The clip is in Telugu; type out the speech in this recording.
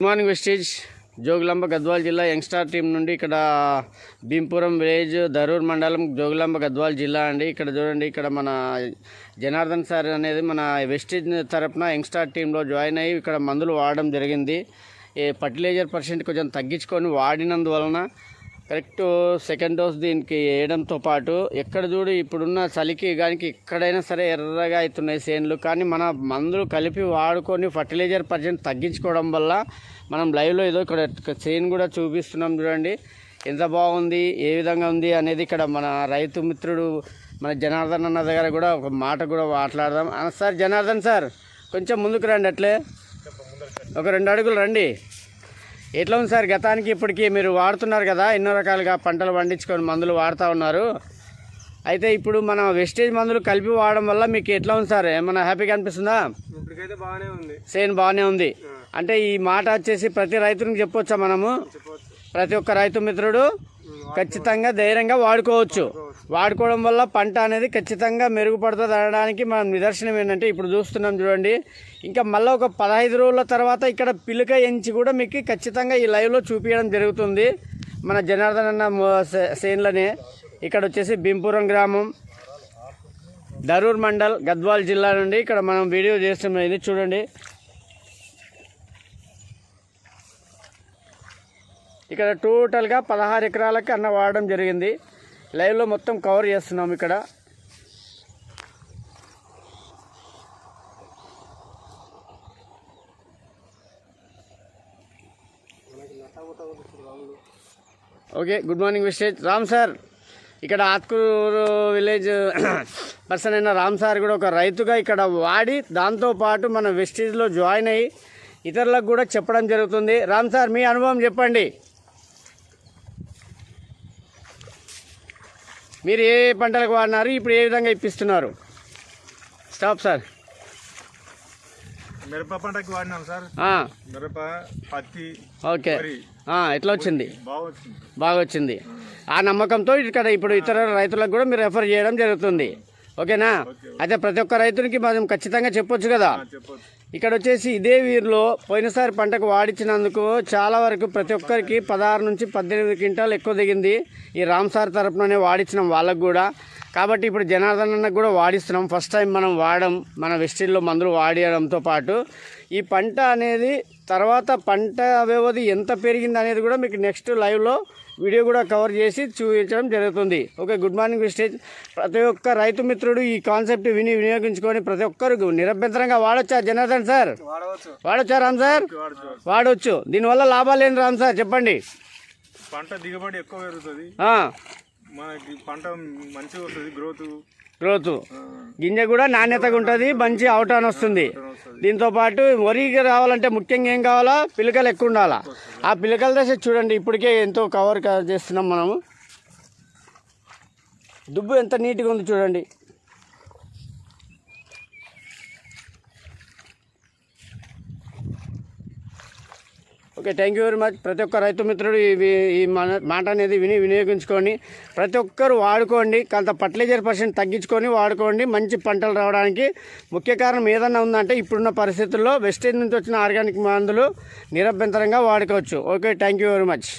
గుడ్ మార్నింగ్ వెస్టేజ్ జోగులాంబ గద్వాల్ జిల్లా యంగ్స్టార్ టీం నుండి ఇక్కడ భీంపురం విలేజ్ దరూర్ మండలం జోగులాంబ గద్వాల్ జిల్లా అండి. ఇక్కడ చూడండి, ఇక్కడ మన జనార్దన్ సార్ అనేది మన వెస్టేజ్ తరపున యంగ్స్టార్ టీంలో జాయిన్ అయ్యి ఇక్కడ మందులు వాడడం జరిగింది. ఫర్టిలైజర్ పర్సెంట్ కొంచెం తగ్గించుకొని వాడినందువలన కరెక్ట్ సెకండ్ డోస్ దీనికి వేయడంతో పాటు ఎక్కడ చూడు ఇప్పుడున్న చలికి కానీ ఎక్కడైనా సరే ఎర్రగా అవుతున్నాయి చేనులు. కానీ మన మందులు కలిపి వాడుకొని ఫర్టిలైజర్ పర్సెంట్ తగ్గించుకోవడం వల్ల మనం లైవ్లో ఏదో ఇక్కడ చేను కూడా చూపిస్తున్నాం. చూడండి ఎంత బాగుంది, ఏ విధంగా ఉంది అనేది. ఇక్కడ మన రైతు మిత్రుడు మన జనార్దన్ అన్న దగ్గర కూడా ఒక మాట కూడా మాట్లాడదాం. సార్ జనార్దన్ సార్, కొంచెం ముందుకు రండి, అట్లే ఒక 2 అడుగులు రండి. ఎట్లా ఉంది సార్ గతానికి ఇప్పటికీ? మీరు వాడుతున్నారు కదా, ఎన్నో రకాలుగా పంటలు పండించుకొని మందులు వాడుతూ ఉన్నారు. అయితే ఇప్పుడు మన వెస్టేజ్ మందులు కలిపి వాడడం వల్ల మీకు ఎట్లా ఉంది సార్? ఏమన్నా హ్యాపీగా అనిపిస్తుందా? ఇప్పటికైతే బాగానే ఉంది, సేన్ బాగానే ఉంది. అంటే ఈ మాట వచ్చేసి ప్రతి రైతునికి చెప్పొచ్చా మనము? ప్రతి ఒక్క రైతు మిత్రుడు ఖచ్చితంగా ధైర్యంగా వాడుకోవచ్చు. వాడుకోవడం వల్ల పంట అనేది ఖచ్చితంగా మెరుగుపడుతుంది అనడానికి మనం నిదర్శనం ఏంటంటే ఇప్పుడు చూస్తున్నాం. చూడండి, ఇంకా మళ్ళీ ఒక 15 రోజుల తర్వాత ఇక్కడ పిలుక ఎంచి కూడా మీకు ఖచ్చితంగా ఈ లైవ్లో చూపించడం జరుగుతుంది. మన జనార్దన్ అన్న సేన్లనే. ఇక్కడ వచ్చేసి భీంపురం గ్రామం, దరూర్ మండల్, గద్వాల్ జిల్లా నుండి ఇక్కడ మనం వీడియో చేస్తున్నాం. ఇది చూడండి, ఇక్కడ టోటల్గా 16 ఎకరాలకి అన్న వాడడం జరిగింది. లైవ్లో మొత్తం కవర్ చేస్తున్నాం. ఇక్కడ ఓకే, గుడ్ మార్నింగ్ విశేష్ రామ్ సార్. ఇక్కడ ఆత్కూరు విలేజ్ పర్సన్ అయిన రామ్ సార్ కూడా ఒక రైతుగా ఇక్కడ వాడి దాంతోపాటు మన వెస్టేజ్లో జాయిన్ అయ్యి ఇతరులకు కూడా చెప్పడం జరుగుతుంది. రామ్ సార్, మీ అనుభవం చెప్పండి. మీరు ఏ పంటలకు వాడినారు, ఇప్పుడు ఏ విధంగా ఇప్పిస్తున్నారు? Stop sir. మిరప పంటకి వాడినాం సార్. మిరప, పత్తి. ఓకే, ఎట్లా వచ్చింది? బాగా వచ్చింది. ఆ నమ్మకంతో ఇక్కడ ఇప్పుడు ఇతర రైతులకు కూడా మీరు రెఫర్ చేయడం జరుగుతుంది. ఓకేనా? అయితే ప్రతి ఒక్క రైతునికి మనం ఖచ్చితంగా చెప్పొచ్చు కదా. ఇక్కడ వచ్చేసి ఇదే వీరిలో పోయినసారి పంటకు వాడించినందుకు చాలా వరకు ప్రతి ఒక్కరికి 16 నుంచి 18 క్వింటాలు ఎక్కువ దిగింది. ఈ రామ్ సార్ తరపుననే వాడించినాం వాళ్ళకు కూడా. కాబట్టి ఇప్పుడు జనార్దన్ అన్నకు కూడా వాడిస్తున్నాం. ఫస్ట్ టైం మనం వాడడం, మన వెస్టేజ్లో మందులు వాడడంతో పాటు ఈ పంట అనేది తర్వాత పంట వ్యవధి ఎంత పెరిగింది అనేది కూడా మీకు నెక్స్ట్ లైవ్లో వీడియో కూడా కవర్ చేసి చూపించడం జరుగుతుంది. ఓకే, గుడ్ మార్నింగ్ వెస్టేజ్. ప్రతి ఒక్క రైతు మిత్రుడు ఈ కాన్సెప్ట్ వినియోగించుకొని ప్రతి ఒక్కరు నిరభ్యంతరంగా వాడొచ్చా జనార్దన్ సార్? వాడొచ్చా రామ్ సార్? వాడవచ్చు. దీనివల్ల లాభాలు ఏంటి రామ్ సార్ చెప్పండి? పంట దిగుబడి ఎక్కువ పెరుగుతుంది, మనకి పంట మంచిగా వస్తుంది, గ్రోత్ గింజ కూడా నాణ్యతగా ఉంటుంది, మంచి అవుటాన్ వస్తుంది. దీంతో పాటు వరికి రావాలంటే ముఖ్యంగా ఏం కావాలా? పిలకలు ఎక్కువ ఉండాలా. ఆ పిలకల దశ చూడండి, ఇప్పటికే ఎంతో కవర్ చేస్తున్నాం మనము. దుబ్బు ఎంత నీట్గా ఉంది చూడండి. Okay, thank you very much. ప్రతి ఒక్క రైతు మిత్రుడు ఈ మాట అనేది వినియోగించుకొని ప్రతి ఒక్కరు వాడుకోండి. కొంత ఫర్టిలైజర్ పర్సెంట్ తగ్గించుకొని వాడుకోండి. మంచి పంటలు రావడానికి ముఖ్య కారణం ఏదన్నా ఉందంటే ఇప్పుడున్న పరిస్థితుల్లో వెస్టేజ్ నుంచి వచ్చిన ఆర్గానిక్ మందులు నిరభ్యంతరంగా వాడుకోవచ్చు. Okay, thank you very much.